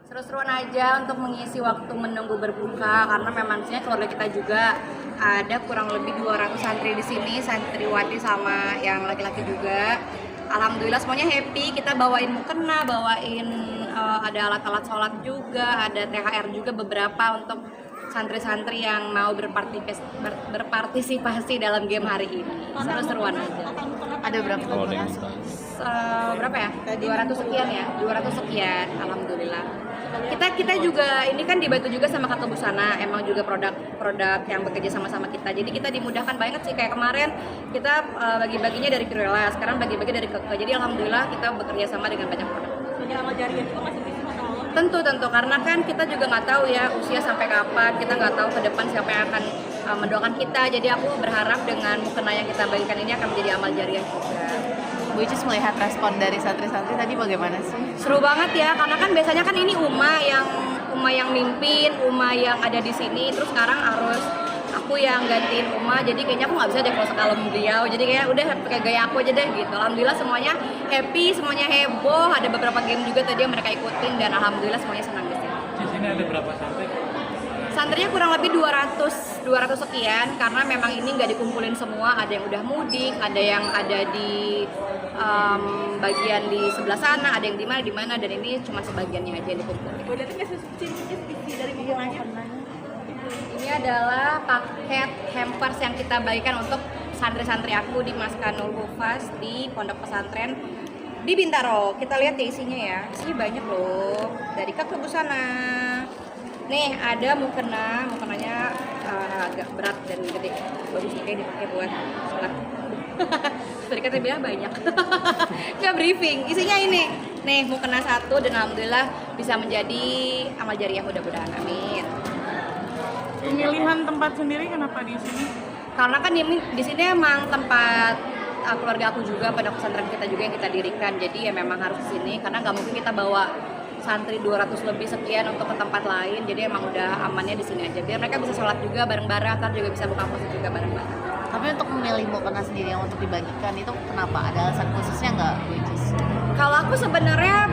Seru-seruan aja untuk mengisi waktu menunggu berbuka karena memang sebenarnya keluarga kita juga ada kurang lebih 200 santri di sini, santriwati sama yang laki-laki juga. Alhamdulillah semuanya happy, kita bawain mukena, bawain ada alat-alat sholat juga, ada THR juga beberapa untuk santri-santri yang mau berpartisipasi dalam game hari ini. Seru-seruan aja. Ada berapa mukena? Berapa ya? 200 sekian ya, 200 sekian, alhamdulillah. Kita juga ini kan dibantu juga sama Kakak Busana, emang juga produk yang bekerja sama kita. Jadi kita dimudahkan banget sih, kayak kemarin kita bagi-baginya dari Pirela, sekarang bagi-bagi dari Kakak. Jadi alhamdulillah kita bekerja sama dengan banyak produk. Amal jariah itu masih bisa Allah. Tentu karena kan kita juga nggak tahu ya usia sampai kapan, kita nggak tahu ke depan siapa yang akan mendoakan kita. Jadi aku berharap dengan mukena yang kita bagikan ini akan menjadi amal jariah juga. Bu Icis melihat respon dari santri-santri tadi bagaimana sih? Seru banget ya, karena kan biasanya kan ini Uma yang mimpin, Uma yang ada di sini, terus sekarang harus aku yang gantiin Uma, jadi kayaknya aku nggak bisa deh kalau sekalem beliau, jadi kayak udah pakai gaya aku aja deh gitu. Alhamdulillah semuanya happy, semuanya heboh, ada beberapa game juga tadi yang mereka ikutin dan alhamdulillah semuanya senang di sini. Di sini ada berapa santri? Santrinya kurang lebih 200 sekian karena memang ini nggak dikumpulin semua, ada yang udah mudik, ada yang ada di bagian di sebelah sana, ada yang di mana dan ini cuma sebagiannya aja yang dikumpulin. Berarti nggak sesuai visi dari mukenanya. Ini adalah paket hampers yang kita bagikan untuk santri-santri aku di Maskanul Hufaz di Pondok Pesantren di Bintaro. Kita lihat ya isinya ya, isinya banyak loh, dari Kakak Busana. Nih ada mukenanya agak berat dan gede, bagus kayak dipakai buat sholat. Tadi kata bilang banyak, nggak briefing. Isinya ini, nih mukena satu dan alhamdulillah bisa menjadi amal jariah mudah-mudahan, amin. Pemilihan tempat sendiri kenapa di sini? Karena kan di sini emang tempat keluarga aku juga, pada pesantren kita juga yang kita dirikan. Jadi ya memang harus di sini karena nggak mungkin kita bawa santri 200 lebih sekian untuk ke tempat lain. Jadi emang udah amannya di sini aja. Biar mereka bisa sholat juga bareng-bareng, kan juga bisa buka puasa juga bareng-bareng. Tapi untuk memilih mukena sendiri yang untuk dibagikan itu kenapa? Ada alasan khususnya nggak, Bu Icis? Kalau aku sebenarnya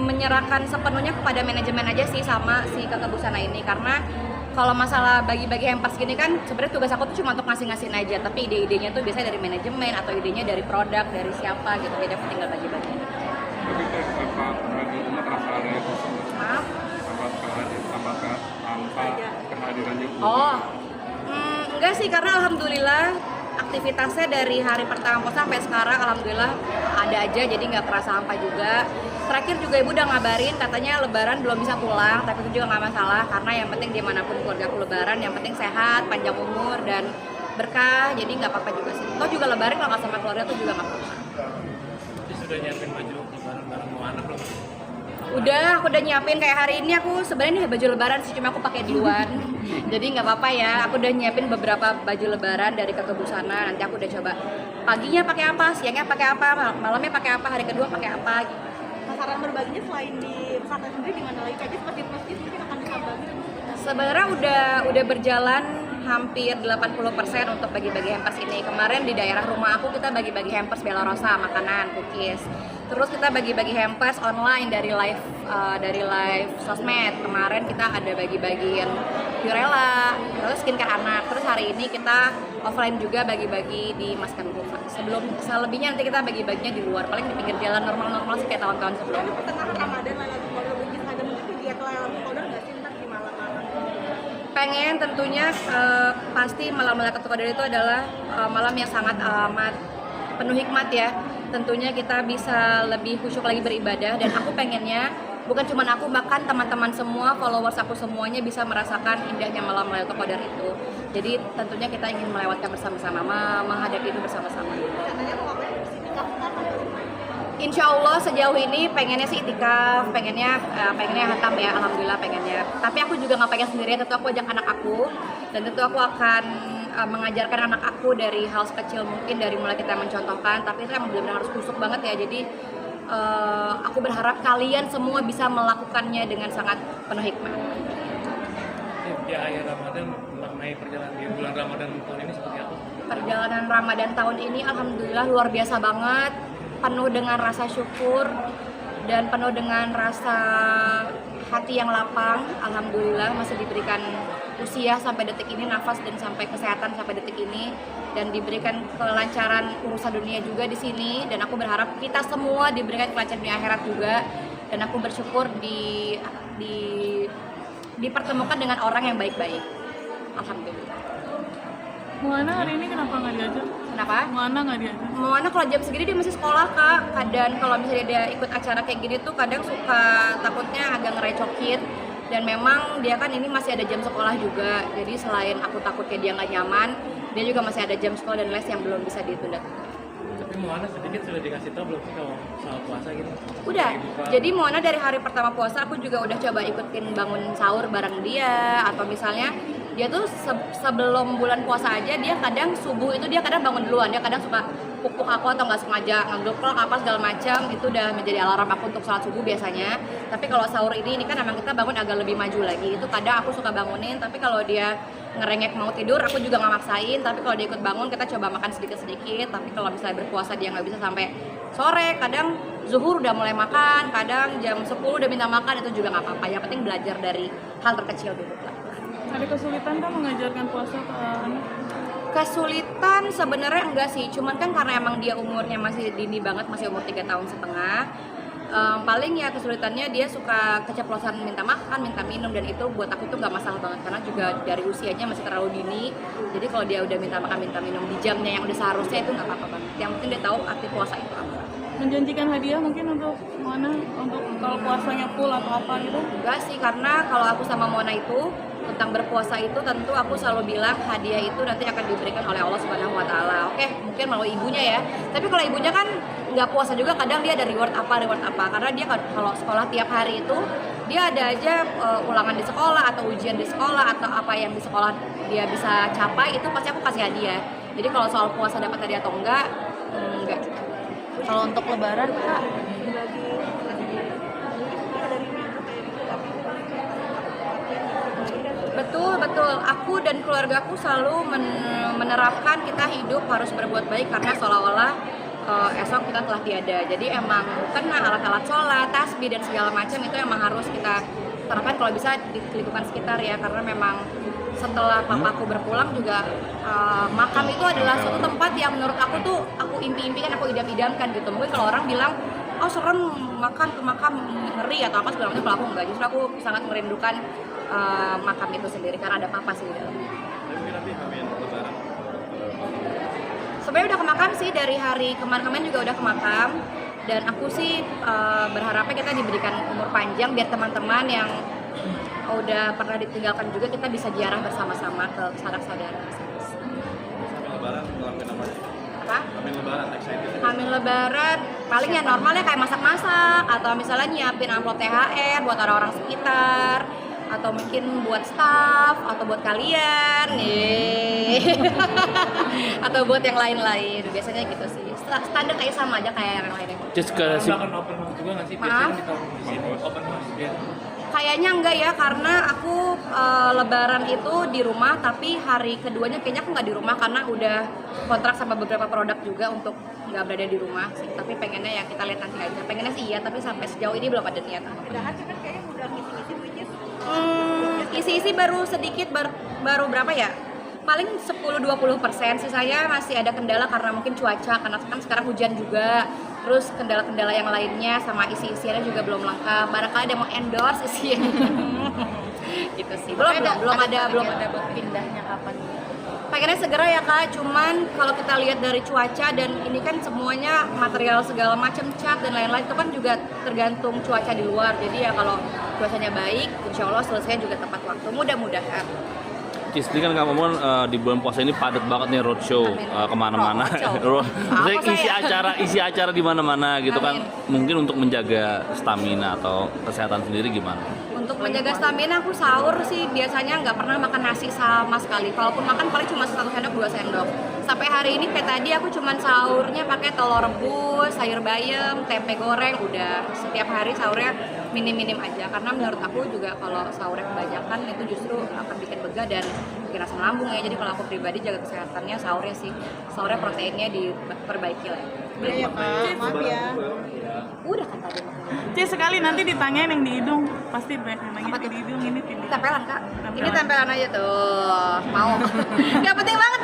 menyerahkan sepenuhnya kepada manajemen aja sih sama si Kakak Busana ini, karena kalau masalah bagi-bagi hampers gini kan sebenarnya tugas aku tuh cuma untuk ngasih-ngasihin aja, tapi ide-idenya tuh biasanya dari manajemen atau idenya dari produk, dari siapa gitu. Jadi aku tinggal bagi-bagi. Tapi tanpa kehadiran terasa ada yang kosong. Maaf. Tanpa kehadirannya. Enggak sih, karena alhamdulillah aktivitasnya dari hari pertama sampai sekarang alhamdulillah ada aja, jadi nggak kerasa hampa juga. Terakhir juga ibu udah ngabarin katanya lebaran belum bisa pulang, tapi itu juga nggak masalah karena yang penting dimanapun keluarga aku lebaran, yang penting sehat, panjang umur dan berkah, jadi nggak apa-apa juga sih. Toh juga lebaran kalau nggak sama keluarga tuh juga nggak apa-apa. Jadi sudah nyiapin baju lebaran bareng mau anak belum? Udah, aku udah nyiapin kayak hari ini aku sebenarnya nih baju lebaran sih, cuma aku pakai duluan. Jadi nggak apa-apa ya, aku udah nyiapin beberapa baju lebaran dari Kakak Busana. Nanti aku udah coba paginya pakai apa, siangnya pakai apa, malamnya pakai apa, hari kedua pakai apa gitu. Sasaran berbaginya selain di pesantren sendiri di mana lagi? Kayaknya masjid-masjid mungkin akan bisa bagi. Sebenarnya udah berjalan hampir 80% untuk bagi-bagi hampers ini. Kemarin di daerah rumah aku kita bagi-bagi hampers Bella Rosa, makanan, cookies. Terus kita bagi-bagi hampers online dari live sosmed. Kemarin kita ada bagi-bagiin Purella, terus skincare anak. Terus hari ini kita offline juga bagi-bagi di Maskan Kufa. Selebihnya nanti kita bagi-baginya di luar, paling di pinggir jalan normal-normal sih kayak tahun-tahun sebelumnya. Pertengahan Ramadan Lailatul Qadar mungkin ada kegiatan Lailatul Qadar nggak sih ntar di malam-malam? Pengen tentunya pasti malam Lailatul Qadar itu adalah malam yang sangat amat penuh hikmat ya. Tentunya kita bisa lebih khusyuk lagi beribadah, dan aku pengennya bukan cuma aku, bahkan teman-teman semua, followers aku semuanya bisa merasakan indahnya malam Lailatul Qadar itu. Jadi tentunya kita ingin melewatkan bersama-sama, menghadapi itu bersama-sama. Katanya mau ngapain di sini? Insya Allah sejauh ini pengennya sih itikaf, pengennya hatam ya, alhamdulillah pengennya. Tapi aku juga nggak pengen sendirian, tentu aku ajak anak aku, dan tentu aku akan mengajarkan anak aku dari hal sekecil mungkin, dari mulai kita mencontohkan. Tapi itu emang benar-benar harus kusuk banget ya. Jadi aku berharap kalian semua bisa melakukannya dengan sangat penuh hikmah. Di akhir Ramadan, memaknai perjalanan di bulan Ramadan tahun ini seperti apa? Perjalanan Ramadan tahun ini alhamdulillah luar biasa banget, penuh dengan rasa syukur dan penuh dengan rasa hati yang lapang. Alhamdulillah masih diberikan usia sampai detik ini, nafas dan sampai kesehatan sampai detik ini, dan diberikan kelancaran urusan dunia juga di sini. Dan aku berharap kita semua diberikan kelancaran dunia akhirat juga. Dan aku bersyukur dipertemukan dengan orang yang baik-baik. Alhamdulillah. Moana hari ini kenapa nggak diajak? Kenapa? Moana nggak diajak? Moana kalau jam segini dia masih sekolah, Kak. Kadang kalau misalnya dia ikut acara kayak gini tuh kadang suka takutnya agak ngerecokin. Dan memang dia kan ini masih ada jam sekolah juga. Jadi selain aku takutnya dia nggak nyaman, dia juga masih ada jam sekolah dan les yang belum bisa ditunda. Tapi Moana sedikit sudah dikasih tahu belum sih kalau soal puasa gitu? Udah, jadi Moana dari hari pertama puasa aku juga udah coba ikutin bangun sahur bareng dia. Atau misalnya dia tuh sebelum bulan puasa aja dia kadang subuh itu dia kadang bangun duluan, dia kadang suka pupuk aku atau nggak sengaja ngegeplok apa segala macam, itu udah menjadi alarm aku untuk sholat subuh biasanya. Tapi kalau sahur ini kan emang kita bangun agak lebih maju lagi, itu kadang aku suka bangunin. Tapi kalau dia ngerengek mau tidur aku juga nggak maksain, tapi kalau dia ikut bangun kita coba makan sedikit-sedikit. Tapi kalau misalnya berpuasa dia nggak bisa sampai sore, kadang zuhur udah mulai makan, kadang jam 10 udah minta makan, itu juga nggak apa-apa. Yang penting belajar dari hal terkecil dulu lah. Ada kesulitan kan mengajarkan puasa ke anak? Kesulitan sebenarnya enggak sih, cuman kan karena emang dia umurnya masih dini banget, masih umur 3,5 tahun. Paling ya kesulitannya dia suka keceplosan minta makan, minta minum, dan itu buat aku tuh nggak masalah banget karena juga dari usianya masih terlalu dini. Jadi kalau dia udah minta makan, minta minum di jamnya yang udah seharusnya itu nggak apa-apa banget. Yang penting dia tahu arti puasa itu apa. Menjanjikan hadiah mungkin untuk Moana untuk kalau puasanya full atau apa gitu? Enggak sih, karena kalau aku sama Mona itu tentang berpuasa itu tentu aku selalu bilang hadiah itu nanti akan diberikan oleh Allah Subhanahu wa taala. Oke, mungkin melalui ibunya ya. Tapi kalau ibunya kan nggak puasa juga, kadang dia ada reward apa. Karena dia kalau sekolah tiap hari itu dia ada aja ulangan di sekolah atau ujian di sekolah atau apa yang di sekolah dia bisa capai, itu pasti aku kasih hadiah. Jadi kalau soal puasa dapat hadiah atau enggak juga. Kalau untuk lebaran Kak, Betul. Aku dan keluarga aku selalu menerapkan kita hidup harus berbuat baik karena seolah-olah esok kita telah tiada. Jadi emang kena alat-alat sholat, tasbih dan segala macam itu emang harus kita terapkan kalau bisa di lingkungan sekitar ya, karena memang setelah papaku berpulang juga makam itu adalah suatu tempat yang menurut aku tuh aku impi-impikan, aku idam-idamkan gitu. Mungkin kalau orang bilang oh serem makan ke makam ngeri atau apa segala macam, kalau aku enggak, justru aku sangat merindukan makam itu sendiri karena ada papa sih di dalam. Sebenarnya udah ke makam sih, dari hari kemarin juga udah ke makam, dan aku sih berharapnya kita diberikan umur panjang biar teman-teman yang udah pernah ditinggalkan juga kita bisa ziarah bersama-sama ke sanak-saudara. Lebaran ngelakuin apa? Apa? Amin lebaran, excited. Hamil lebaran paling ya normalnya kayak masak-masak atau misalnya nyiapin amplop THR buat orang-orang sekitar, atau mungkin buat staff atau buat kalian atau buat yang lain-lain. Biasanya gitu sih, standar kayak sama aja kayak yang lainnya. Just ke Akan open house juga nggak sih? Maaf? Biasanya kita di sini open house ya. Kayaknya enggak ya, karena aku lebaran itu di rumah, tapi hari keduanya kayaknya aku nggak di rumah karena udah kontrak sama beberapa produk juga untuk nggak berada di rumah sih. Tapi pengennya ya kita lihat nanti aja. Pengennya sih iya, tapi sampai sejauh ini belum ada niatan. Udahan kan kayaknya udah ngisi-ngisi which is Isi-isi baru sedikit, baru berapa ya? Paling 10-20%, sisanya masih ada kendala karena mungkin cuaca, karena kan sekarang hujan juga. Terus kendala-kendala yang lainnya sama isi-isiannya juga belum lengkap. Barangkali ada mau endorse isiannya. Gitu sih. Belum ada buat pindahnya kapan? pengennya segera ya Kak, cuman kalau kita lihat dari cuaca dan ini kan semuanya material segala macam, cat dan lain-lain itu kan juga tergantung cuaca di luar. Jadi ya kalau cuacanya baik, insya Allah selesai juga tepat waktu, mudah-mudahan. Cis, ini kan kamu di bulan puasa ini padat banget nih roadshow kemana-mana. isi acara di mana-mana gitu kan. Mungkin untuk menjaga stamina atau kesehatan sendiri gimana? Untuk menjaga stamina aku sahur sih biasanya nggak pernah makan nasi sama sekali. Kalaupun makan paling cuma 1 sendok 2 sendok. Sampai hari ini kayak tadi aku cuma sahurnya pakai telur rebus, sayur bayam, tempe goreng, udah. Setiap hari sahurnya minim-minim aja karena menurut aku juga kalau sahurnya kebanyakan itu justru akan bikin begah dan bikin asam lambung ya. Jadi kalau aku pribadi jaga kesehatannya sahurnya sih. Sahurnya proteinnya diperbaiki lah. ya Kak, maaf ya. Udah kan tadi. Sekali nanti ditanyain yang di hidung, pasti banyak yang nanya Apa tuh? di hidung ini. Tempelan kak. Ini Tempelan. tempelan aja tuh. Mau. Gak penting banget